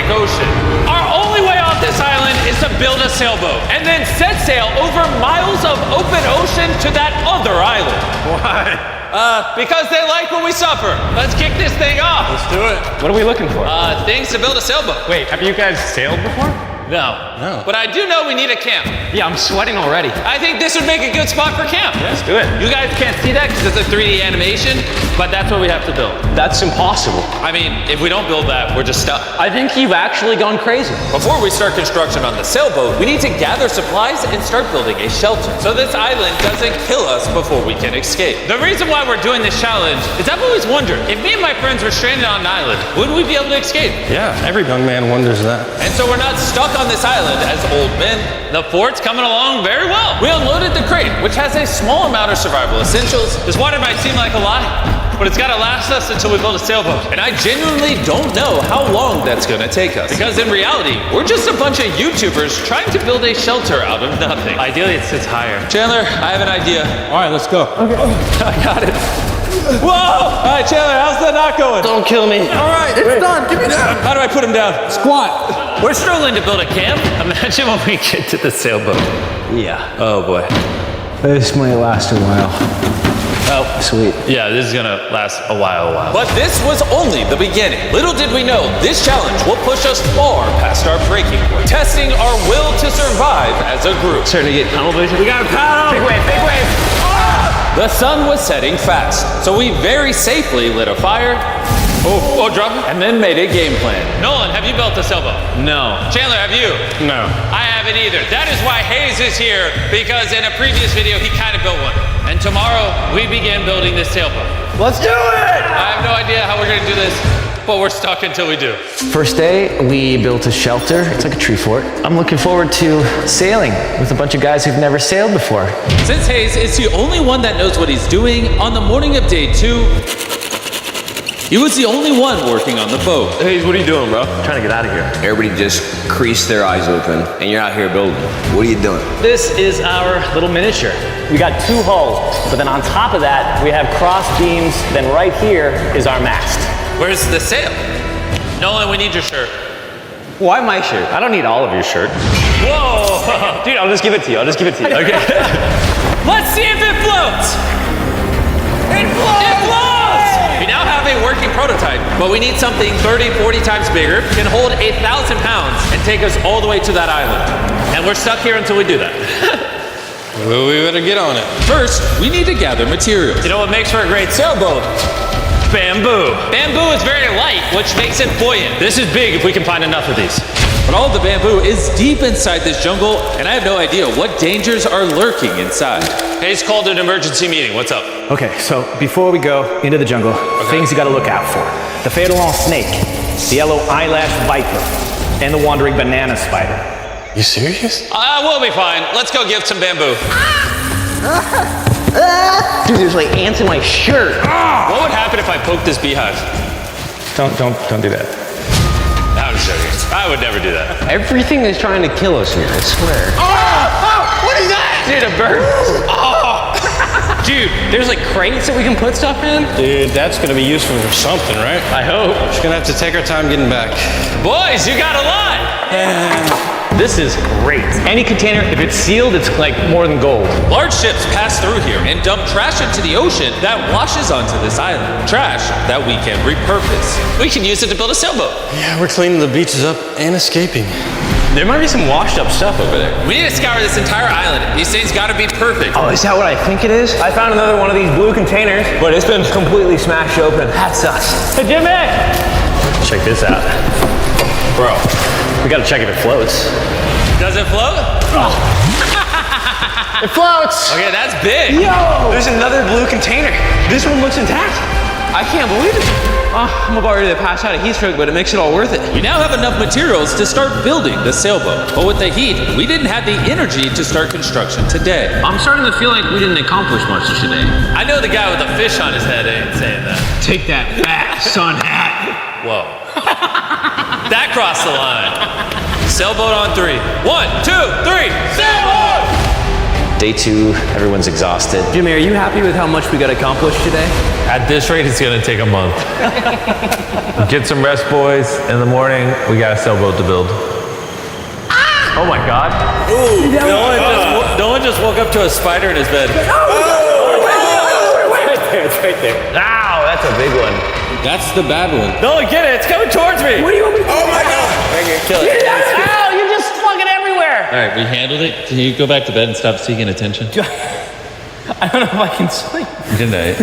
Arctic Ocean. Our only way off this island is to build a sailboat and then set sail over miles of open ocean to that other island. Why? Because they like what we suffer. Let's kick this thing off. Let's do it. What are we looking for? Things to build a sailboat. Wait, have you guys sailed before? No. But I do know we need a camp. Yeah, I'm sweating already. I think this would make a good spot for camp. Let's do it. You guys can't see that because it's a 3D animation, but that's what we have to build. That's impossible. I mean, if we don't build that, we're just stuck. I think you've actually gone crazy. Before we start construction on the sailboat, we need to gather supplies and start building a shelter so this island doesn't kill us before we can escape. The reason why we're doing this challenge is I've always wondered, if me and my friends were stranded on an island, would we be able to escape? Yeah, every young man wonders that. And so we're not stuck on this island as old men. The fort's coming along very well. We unloaded the crate, which has a small amount of survival essentials. This water might seem like a lot, but it's gotta last us until we build a sailboat. And I genuinely don't know how long that's gonna take us. Because in reality, we're just a bunch of YouTubers trying to build a shelter out of nothing. Ideally, it sits higher. Chandler, I have an idea. All right, let's go. Okay. I got it. Whoa! All right, Chandler, how's that not going? Don't kill me. All right, it's done. Give me that. How do I put him down? Squat. We're struggling to build a camp. Imagine when we get to the sailboat. Yeah. Oh boy. This might last a while. Oh, sweet. Yeah, this is gonna last a while. But this was only the beginning. Little did we know, this challenge will push us far past our breaking point, testing our will to survive as a group. Starting to get tunnel vision. We got a paddle. Big wave, big wave. The sun was setting fast, so we very safely lit a fire. Drop it. And then made a game plan. Nolan, have you built a sailboat? No. Chandler, have you? No. I haven't either. That is why Hayes is here, because in a previous video, he kind of built one. And tomorrow, we begin building this sailboat. Let's do it! I have no idea how we're gonna do this, but we're stuck until we do. First day, we built a shelter. It's like a tree fort. I'm looking forward to sailing with a bunch of guys who've never sailed before. Since Hayes is the only one that knows what he's doing, on the morning of day 2, he was the only one working on the boat. Hey, what are you doing, bro? I'm trying to get out of here. Everybody just creased their eyes open, and you're out here building. What are you doing? This is our little miniature. We got 2 hulls, but then on top of that, we have cross beams. Then right here is our mast. Where's the sail? Nolan, we need your shirt. Why my shirt? I don't need all of your shirt. Whoa! Dude, I'll just give it to you. Okay. Let's see if it floats! It floats! It floats! We now have a working prototype, but we need something 30, 40 times bigger, can hold 1,000 pounds, and take us all the way to that island. And we're stuck here until we do that. Well, we better get on it. First, we need to gather materials. You know what makes for a great sailboat? Bamboo. Bamboo is very light, which makes it buoyant. This is big if we can find enough of these. But all of the bamboo is deep inside this jungle, and I have no idea what dangers are lurking inside. Hayes called an emergency meeting. What's up? Okay, so before we go into the jungle, things you gotta look out for. The fatal snake, the yellow eyelash viper, and the wandering banana spider. You serious? We'll be fine. Let's go give some bamboo. Dude, there's like ants in my shirt. What would happen if I poked this beehive? Don't do that. I'm joking. I would never do that. Everything is trying to kill us here, I swear. What is that? Dude, a bird. Dude, There's like crates that we can put stuff in? Dude, that's gonna be useful for something, right? I hope. Just gonna have to take our time getting back. boys, you got a lot. This is great. Any container, if it's sealed, it's like more than gold. Large ships pass through here and dump trash into the ocean that washes onto this island. Trash that we can repurpose. We can use it to build a sailboat. Yeah, we're cleaning the beaches up and escaping. There might be some washed up stuff over there. We need to scour this entire island. These things gotta be perfect. Oh, is that what I think it is? I found another one of these blue containers, but it's been completely smashed open. That sucks. Hey, Jimmy! Check this out. Bro, we gotta check if it floats. Does it float? Oh. It floats! Okay, that's big. Yo! There's another blue container. This one looks intact. I can't believe it. I'm about ready to pass out of heat stroke, but it makes it all worth it. We now have enough materials to start building the sailboat. But with the heat, we didn't have the energy to start construction today. I'm starting to feel like we didn't accomplish much today. I know the guy with a fish on his head ain't saying that. Take that back, sun hat. Whoa. That crossed the line. Sailboat on 3. 1, 2, 3, sailboat! Day 2, everyone's exhausted. Jimmy, are you happy with how much we got accomplished today? At this rate, it's gonna take a month. Get some rest, boys. In the morning, we got a sailboat to build. Oh my God. No one just woke up to a spider in his bed. It's right there. Ow, that's a big one. That's the bad one. No, get it. It's coming towards me. What do you want me to do? Oh my God! Kill it. Ow, you're just fucking everywhere. All right, we handled it. Can you go back to bed and stop seeking attention? I don't know if I can sleep. Good night.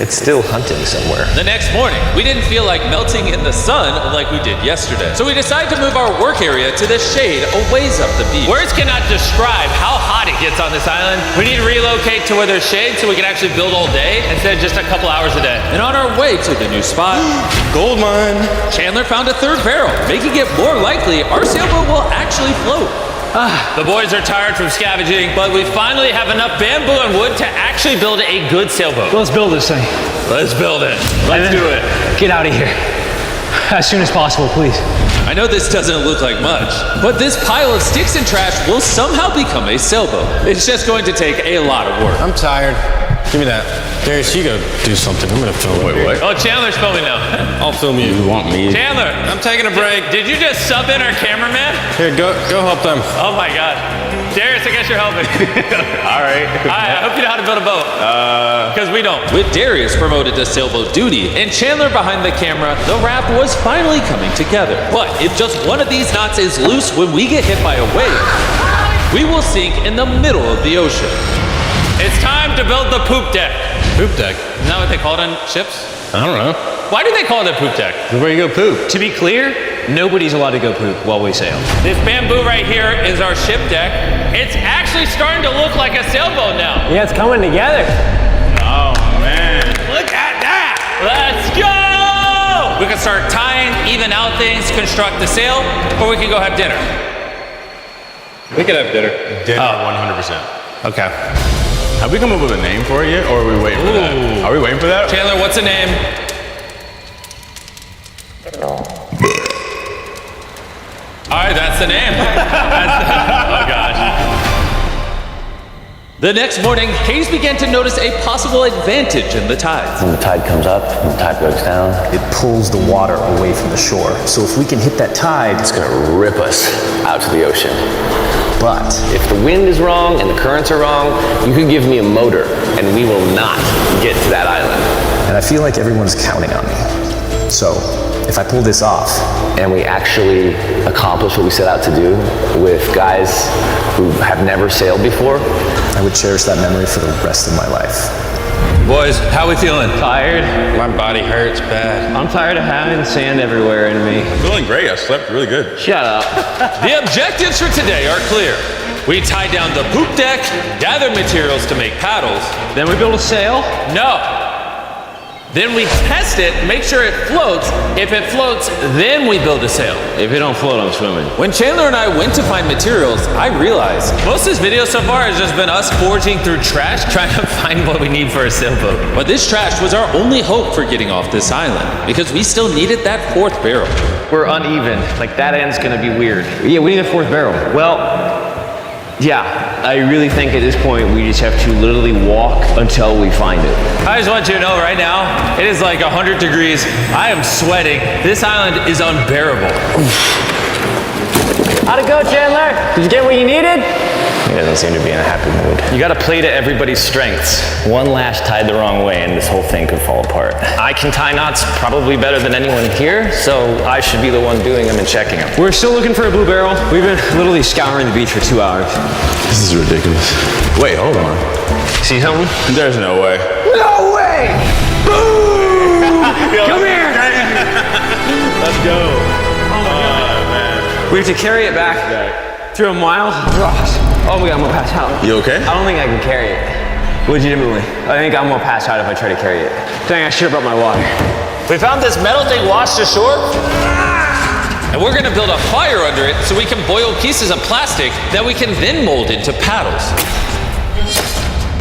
It's still hunting somewhere. The next morning, we didn't feel like melting in the sun like we did yesterday. So we decided to move our work area to the shade a ways up the beach. Words cannot describe how hot it gets on this island. We need to relocate to where there's shade so we can actually build all day instead of just a couple hours a day. And on our way to the new spot, Gold mine. Chandler found a third barrel, making it more likely our sailboat will actually float. The boys are tired from scavenging, but we finally have enough bamboo and wood to actually build a good sailboat. Let's build this thing. Let's build it. Let's do it. Get out of here. As soon as possible, please. I know this doesn't look like much, but this pile of sticks and trash will somehow become a sailboat. It's just going to take a lot of work. I'm tired. Give me that. Darius, you go do something. I'm gonna film. Wait, what? Oh, Chandler's filming now. I'll film you. You want me? Chandler, I'm taking a break. did you just sub in our cameraman? Here, go help them. Oh my God. Darius, I guess you're helping. All right. I hope you know how to build a boat. Because we don't. With Darius promoted to sailboat duty and Chandler behind the camera, the raft was finally coming together. But if just one of these knots is loose when we get hit by a wave, we will sink in the middle of the ocean. It's time to build the poop deck. Poop deck. Isn't that what they call it on ships? I don't know. Why do they call it a poop deck? This is where you go poop. To be clear, nobody's allowed to go poop while we sail. This bamboo right here is our ship deck. It's actually starting to look like a sailboat now. Yeah, it's coming together. Oh man. Look at that! Let's go! We can start tying, even out things, construct the sail, or we can go have dinner. We could have dinner. Dinner, 100%. Okay. Have we come up with a name for it yet, or are we waiting for that? Are we waiting for that? Chandler, what's the name? All right, that's the name. Oh gosh. The next morning, Hayes began to notice a possible advantage in the tides. When the tide comes up, when the tide goes down, it pulls the water away from the shore. So if we can hit that tide, it's gonna rip us out to the ocean. But if the wind is wrong and the currents are wrong, you can give me a motor and we will not get to that island. And I feel like everyone's counting on me. So if I pull this off and we actually accomplish what we set out to do with guys who have never sailed before, I would cherish that memory for the rest of my life. Boys, how we feeling? Tired? My body hurts bad. I'm tired of having sand everywhere in me. Feeling great. I slept really good. Shut up. The objectives for today are clear. We tie down the poop deck, gather materials to make paddles. Then we build a sail? No. Then we test it, make sure it floats. If it floats, then we build a sail. If it don't float, I'm swimming. When Chandler and I went to find materials, I realized most of this video so far has just been us foraging through trash, trying to find what we need for a sailboat. But this trash was our only hope for getting off this island, because we still needed that fourth barrel. We're uneven. Like, that end's gonna be weird. Yeah, we need a fourth barrel. Well, yeah, I really think at this point we just have to literally walk until we find it. I just want you to know right now, it is like 100 degrees. I am sweating. This island is unbearable. How'd it go, Chandler? Did you get what you needed? He doesn't seem to be in a happy mood. You gotta play to everybody's strengths. One lash tied the wrong way and this whole thing could fall apart. I can tie knots probably better than anyone here, so I should be the one doing them and checking them. We're still looking for a blue barrel. We've been literally scouring the beach for 2 hours. This is ridiculous. Wait, hold on. See something? There's no way. No way! Boom! Come here! Let's go. Oh man. We have to carry it back through a mile of rocks. Oh my God, I'm gonna pass out. You okay? I don't think I can carry it. Legitimately. I think I'm gonna pass out if I try to carry it. Dang, I should have brought my water. We found this metal thing washed ashore, and we're gonna build a fire under it so we can boil pieces of plastic that we can then mold into paddles.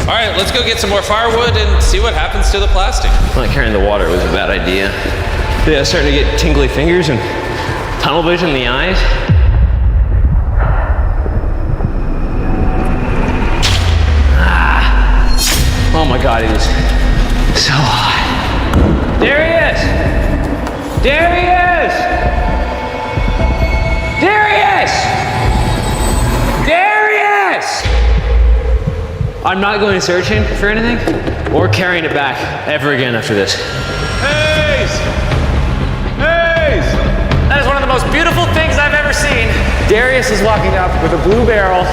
All right, let's go get some more firewood and see what happens to the plastic. Not carrying the water was a bad idea. Yeah, starting to get tingly fingers and tunnel vision in the eyes. God, it is so hot. There he is! There he is! There he is! There he is! I'm not going searching for anything or carrying it back ever again after this. Hayes! Hayes! That is one of the most beautiful things I've ever seen. Darius is walking up with a blue barrel.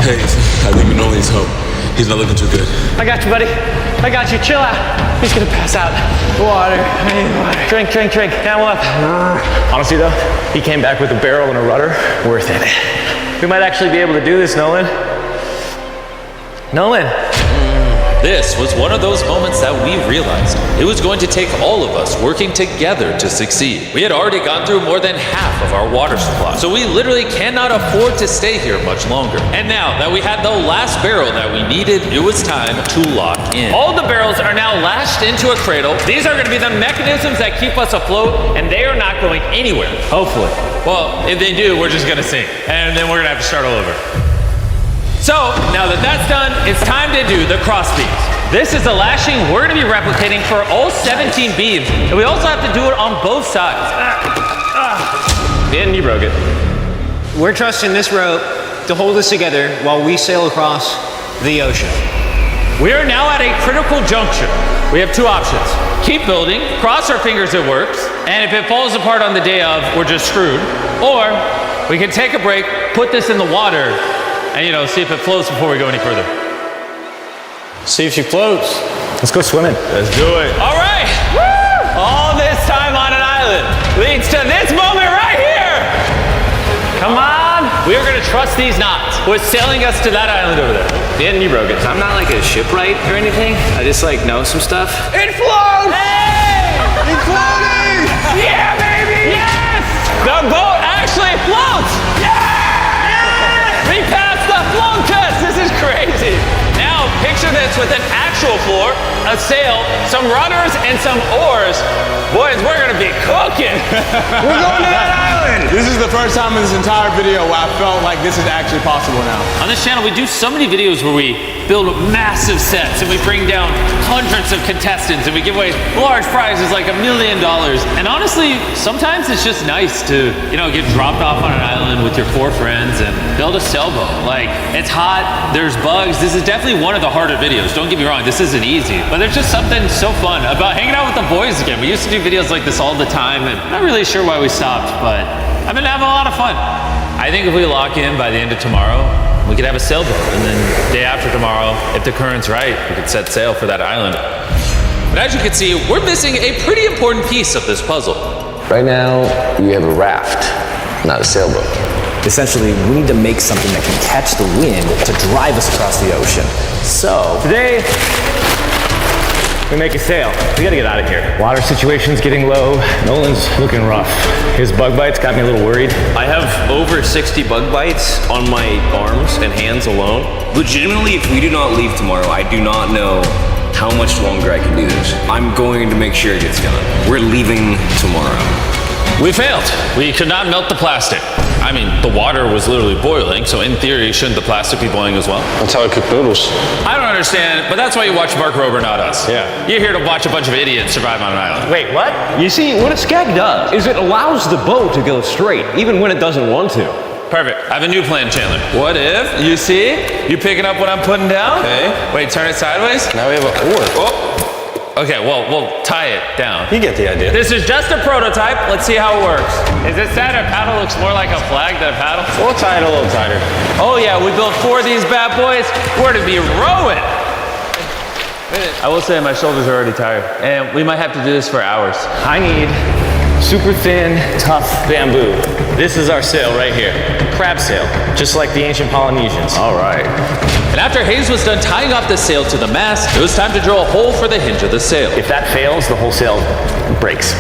Hey, I think Manoli needs help. He's not looking too good. I got you, buddy. I got you. Chill out. He's gonna pass out. Water. I need water. Drink, drink, drink. Camel up. Honestly though, he came back with a barrel and a rudder. Worth it. We might actually be able to do this, Nolan. Nolan. This was one of those moments that we realized it was going to take all of us working together to succeed. We had already gone through more than half of our water supply, so we literally cannot afford to stay here much longer. And now that we had the last barrel that we needed, it was time to lock in. All the barrels are now lashed into a cradle. These are going to be the mechanisms that keep us afloat, and they are not going anywhere. Hopefully. Well, if they do, we're just going to sink, and then we're going to have to start all over. So, now that that's done, it's time to do the cross beams. This is the lashing we're going to be replicating for all 17 beams, and we also have to do it on both sides. And you broke it. We're trusting this rope to hold us together while we sail across the ocean. We are now at a critical juncture. We have two options. Keep building, cross our fingers it works, and if it falls apart on the day of, we're just screwed. Or we can take a break, put this in the water, and see if it floats before we go any further. See if she floats. Let's go swimming. Let's do it. All right. Woo! All this time on an island leads to this moment right here. Come on. We are going to trust these knots. We're sailing us to that island over there. And you broke it. I'm not like a shipwright or anything. I just know some stuff. It floats! Hey! It's floating! Yeah, baby! Yes! The boat actually floats! Yeah! We passed the float test! This is crazy! Now, picture this with an actual floor, a sail, some rudders, and some oars. Boys, we're gonna be cooking! We're going to that island! This is the first time in this entire video where I felt like this is actually possible now. On this channel, we do so many videos where we build massive sets and we bring down hundreds of contestants and we give away large prizes like $1 million. And honestly, sometimes it's just nice to, get dropped off on an island with your 4 friends and build a sailboat. It's hot, there's bugs. This is definitely one of the harder videos. Don't get me wrong, this isn't easy. But there's just something so fun about hanging out with the boys again. We used to do videos like this all the time and I'm not really sure why we stopped, but I've been having a lot of fun. I think if we lock in by the end of tomorrow, we could have a sailboat, and then day after tomorrow, if the current's right, we could set sail for that island. But as you can see, we're missing a pretty important piece of this puzzle. Right now, you have a raft, not a sailboat. Essentially, we need to make something that can catch the wind to drive us across the ocean. So, Today, we make a sail. We gotta get out of here. Water situation's getting low. Nolan's looking rough. His bug bites got me a little worried. I have over 60 bug bites on my arms and hands alone. Legitimately, if we do not leave tomorrow, I do not know how much longer I can do this. I'm going to make sure it gets done. We're leaving tomorrow. We failed. We could not melt the plastic. I mean, the water was literally boiling, so in theory, shouldn't the plastic be boiling as well? That's how I cook noodles. I don't understand, but that's why you watch Mark Rober, not us. Yeah. You're here to watch a bunch of idiots survive on an island. Wait, what? You see, what a skeg does is it allows the boat to go straight, even when it doesn't want to. Perfect. I have a new plan, Chandler. What if, you see, you picking up what I'm putting down? Okay. Wait, turn it sideways? Now we have an oar. Oh. Okay, well, we'll tie it down. You get the idea. This is just a prototype. Let's see how it works. Is it sad a paddle looks more like a flag than a paddle? We'll tie it a little tighter. Oh yeah, we built 4 of these bad boys. We're to be rowing. I will say my shoulders are already tired. And we might have to do this for hours. I need super thin, tough bamboo. This is our sail right here. Crab sail, just like the ancient Polynesians. All right. And after Hayes was done tying off the sail to the mast, it was time to drill a hole for the hinge of the sail. If that fails, the whole sail breaks.